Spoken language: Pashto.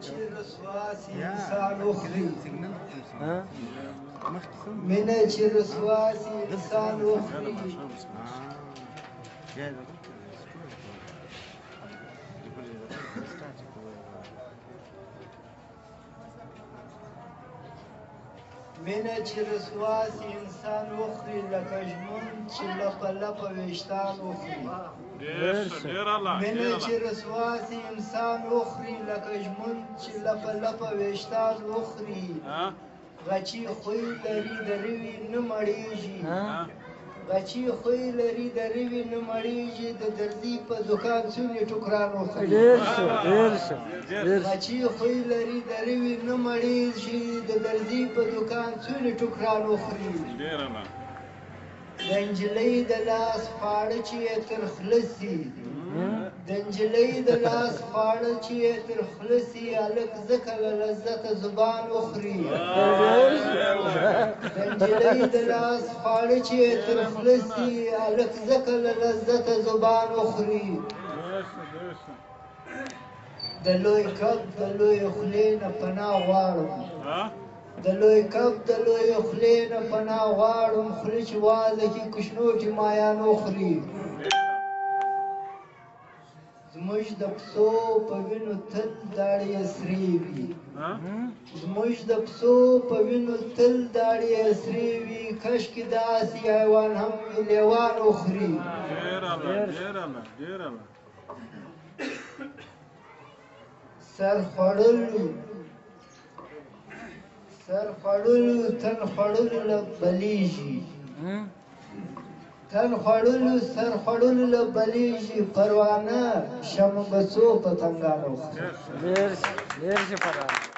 چې رسوا سي انسان وخوري مینه چې رسوا سي انسان وخوري مینه چې رسوا سي انسان وخوري لکه ژمون چې لپه لپه ویشتان وخوري مینه چې رسوا سي انسان وخوري لکه ژمون چې لپه لپه ویشتان وخوري غچي خوی لري د روي نه مړېږي غچي خوی لري د روي نه مړېږي د درځي په دکان څونې ټوکران وخوري غچي خوی لري د روي نه مړېږي د درځي په دکان څونې ټوکران وخوري د نجلۍ د لاس خواړه چې یې تر خوله سي د نجلۍ د لاس خواړه چې یې تر خوله سي هلک ځکه له لذته زبان وخوري د نجلۍ د لاس خواړه چې یې تر خوله سي هلک ځکه له لذته زبان وخوري د لوی کب د لوی خولې نه پناه غواړم د لوی کب د لوی خولې نه پناه غواړم خوله چې وازه کې کوشنوټي مایان وخوري زموږ د پسو په وینو تل داړې یې سرې وي زموږ د پسو په وینو تل داړې یې سرې وي کشکې داسې حیوان هم لیوان وخوري سر خوړلو تن خوړلو له بلیږي تن خوړلو سر خوړلو له بلیږي پروانه شمه بڅو پتنګانو ډېر ښه پروانه